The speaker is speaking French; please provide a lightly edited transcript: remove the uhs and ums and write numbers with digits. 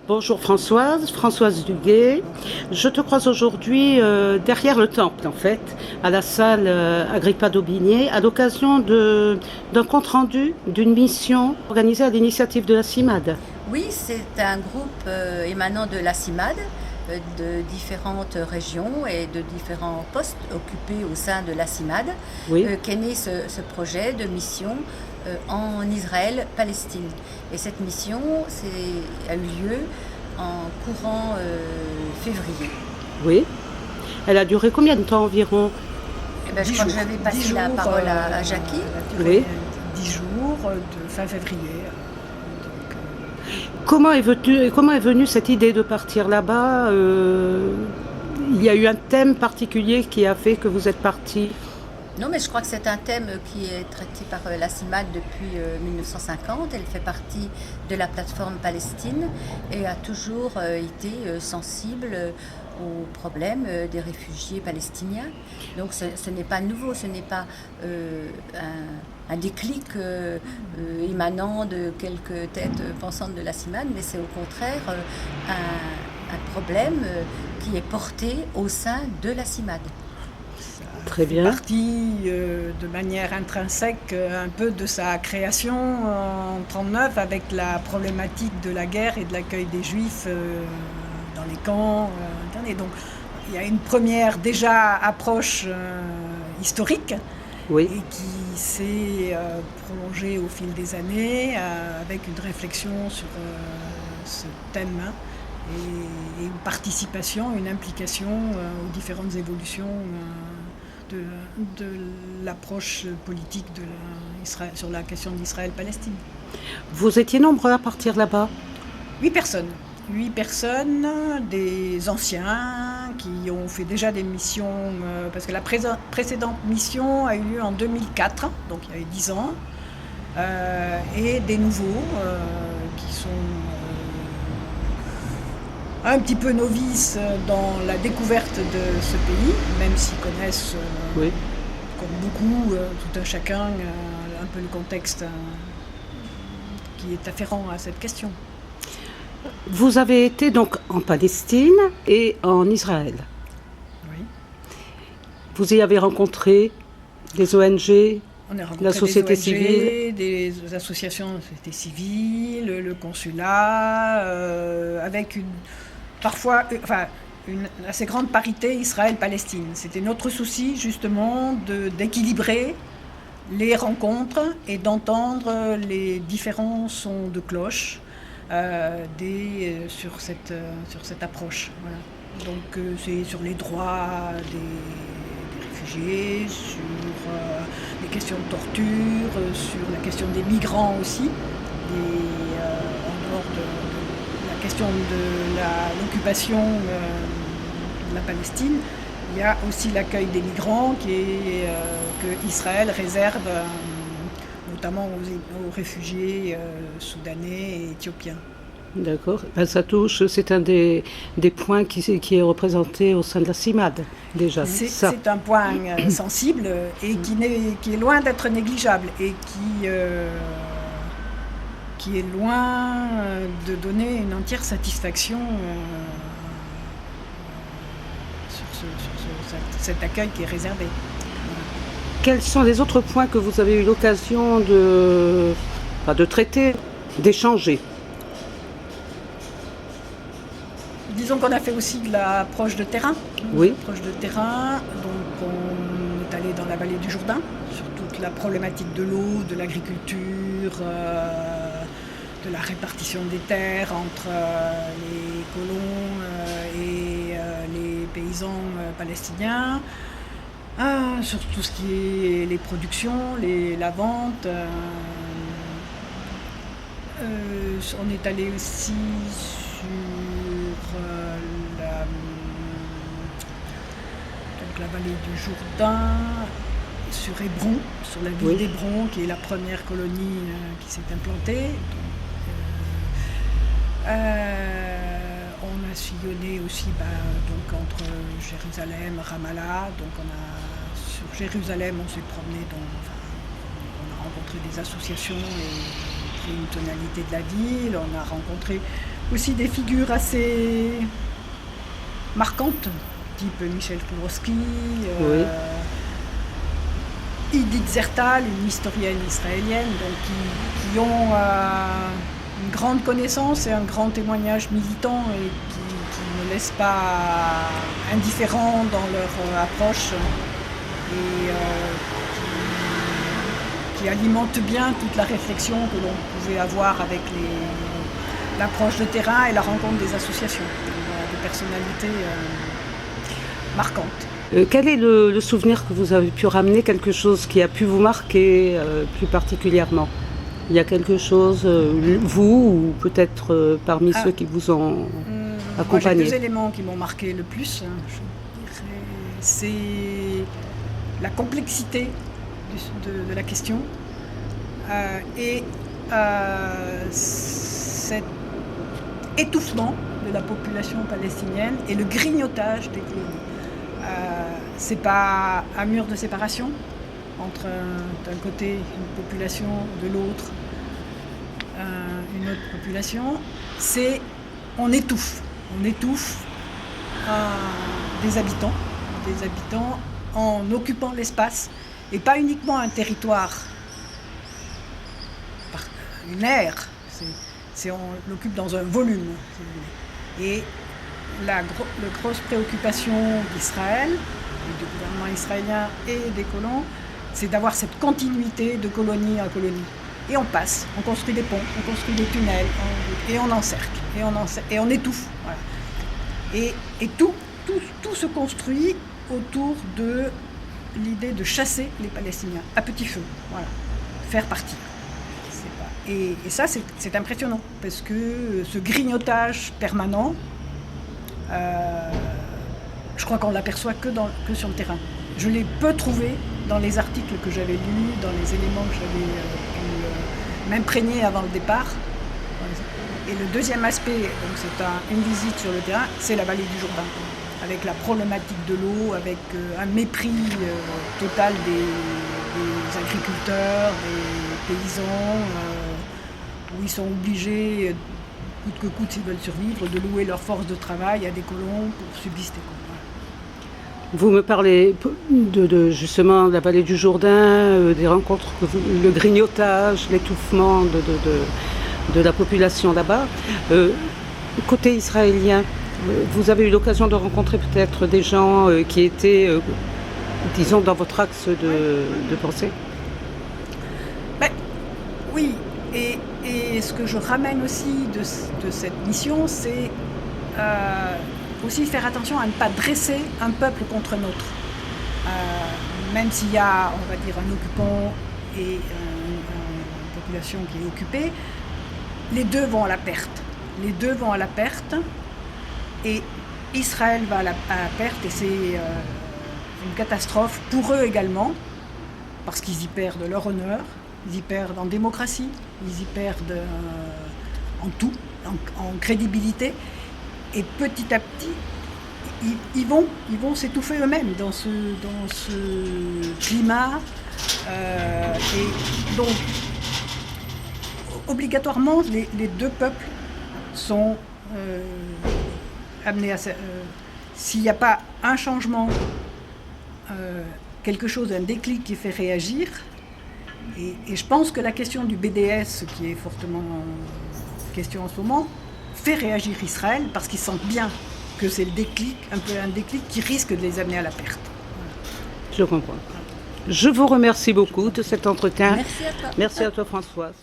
Bonjour Françoise, Françoise Duguay. Je te croise aujourd'hui derrière le temple en fait, à la salle Agrippa d'Aubigné, à l'occasion d'un compte-rendu d'une mission organisée à l'initiative de la CIMAD. Oui, c'est un groupe émanant de la CIMAD, de différentes régions et de différents postes occupés au sein de la CIMAD, Oui, qu'est né ce projet de mission en Israël-Palestine. Et cette mission a eu lieu en courant février. oui. Elle a duré combien de temps environ? Eh ben, je crois que je vais passer la jours, parole à Jackie. elle a duré Oui. 10 jours de fin février. Comment est venue cette idée de partir là-bas? Il y a eu un thème particulier qui a fait que vous êtes parti. Non, mais je crois que c'est un thème qui est traité par la CIMAD depuis 1950. Elle fait partie de la plateforme Palestine et a toujours été sensible aux problèmes des réfugiés palestiniens. Donc ce n'est pas nouveau, ce n'est pas un déclic émanant de quelques têtes pensantes de la CIMAD, mais c'est au contraire un problème qui est porté au sein de la CIMAD. Très Fait bien. partie de manière intrinsèque un peu de sa création en 1939 avec la problématique de la guerre et de l'accueil des juifs dans les camps internés. Donc il y a une première déjà approche historique Oui. et qui s'est prolongée au fil des années avec une réflexion sur ce thème, hein, et une participation, une implication aux différentes évolutions de l'approche politique sur la question d'Israël-Palestine. Vous étiez nombreux à partir là-bas? 8 personnes. 8 personnes, des anciens qui ont fait déjà des missions, parce que la précédente mission a eu lieu en 2004, donc il y avait 10 ans, et des nouveaux qui sont un petit peu novices dans la découverte de ce pays, même s'ils connaissent, Oui. comme beaucoup, tout un chacun, un peu le contexte qui est afférent à cette question. Vous avez été donc en Palestine et en Israël. Oui. Vous y avez rencontré des ONG, On a rencontré la société des ONG, civile. des associations de société civile, le consulat, avec une assez grande parité Israël-Palestine. C'était notre souci justement d'équilibrer les rencontres et d'entendre les différents sons de cloche sur cette approche. Voilà. Donc c'est sur les droits des réfugiés, sur les questions de torture, sur la question des migrants aussi, en dehors de la question de l'occupation de la Palestine. Il y a aussi l'accueil des migrants que Israël réserve notamment aux réfugiés soudanais et éthiopiens. D'accord. Ben, ça touche, c'est un des points qui est représenté au sein de la CIMAD, déjà. Ça. C'est un point sensible et qui est loin d'être négligeable et qui est loin de donner une entière satisfaction sur cet accueil qui est réservé. Quels sont les autres points que vous avez eu l'occasion de traiter, d'échanger? Disons qu'on a fait aussi de l'approche de terrain. Oui. L'approche de terrain, donc on est allé dans la vallée du Jourdain, sur toute la problématique de l'eau, de l'agriculture, de la répartition des terres entre les colons et les paysans palestiniens, sur tout ce qui est les productions, la vente. On est allé aussi sur la vallée du Jourdain, sur Hébron, sur la ville d'Hébron, qui est la première colonie qui s'est implantée. On a sillonné aussi donc entre Jérusalem, Ramallah. Donc sur Jérusalem, on s'est promené on a rencontré des associations et pris une tonalité de la ville. On a rencontré aussi des figures assez marquantes, type Michel Kourovski, Oui. Edith Zertal, une historienne israélienne, donc qui ont une grande connaissance et un grand témoignage militant et qui ne laissent pas indifférents dans leur approche et qui alimentent bien toute la réflexion que l'on pouvait avoir avec l'approche de terrain et la rencontre des associations, de personnalités marquantes. Quel est le souvenir que vous avez pu ramener, quelque chose qui a pu vous marquer plus particulièrement? Il y a quelque chose, vous ou peut-être parmi ceux qui vous ont accompagné? Moi, j'ai 2 éléments qui m'ont marqué le plus. Je dirais, c'est la complexité de la question et cet étouffement de la population palestinienne et le grignotage des colonies. C'est pas un mur de séparation entre d'un côté une population, de l'autre une autre population. C'est on étouffe des habitants en occupant l'espace et pas uniquement un territoire, une aire. On l'occupe dans un volume. Et la grosse préoccupation d'Israël, du gouvernement israélien et des colons, c'est d'avoir cette continuité de colonie en colonie. Et on passe, on construit des ponts, on construit des tunnels, et on encercle, et on étouffe. Voilà. Et tout se construit autour de l'idée de chasser les Palestiniens à petit feu, voilà, faire partie. Et ça, c'est impressionnant, parce que ce grignotage permanent, je crois qu'on ne l'aperçoit que sur le terrain. Je l'ai peu trouvé dans les articles que j'avais lus, dans les éléments que j'avais pu m'imprégner avant le départ. Et le deuxième aspect, donc c'est une visite sur le terrain, c'est la vallée du Jourdain, avec la problématique de l'eau, avec un mépris total des agriculteurs, des paysans, où ils sont obligés, coûte que coûte s'ils veulent survivre, de louer leur force de travail à des colons pour subsister. Vous me parlez de justement la vallée du Jourdain, des rencontres, le grignotage, l'étouffement de la population là-bas. Côté israélien, vous avez eu l'occasion de rencontrer peut-être des gens qui étaient, disons, dans votre axe de pensée? Oui, et ce que je ramène aussi de cette mission, c'est aussi faire attention à ne pas dresser un peuple contre un autre. Même s'il y a, on va dire, un occupant et une population qui est occupée, les deux vont à la perte. Et Israël va à la perte, et c'est une catastrophe pour eux également, parce qu'ils y perdent leur honneur, ils y perdent en démocratie, ils y perdent en tout, en crédibilité. Et petit à petit, ils vont s'étouffer eux-mêmes dans ce climat. Et donc, obligatoirement, les deux peuples sont amenés à... s'il n'y a pas un changement, quelque chose, un déclic qui fait réagir, et je pense que la question du BDS, qui est fortement question en ce moment, fait réagir Israël parce qu'ils sentent bien que c'est le déclic, un peu un déclic qui risque de les amener à la perte. Je comprends. Je vous remercie beaucoup de cet entretien. Merci à toi. Merci à toi, Françoise.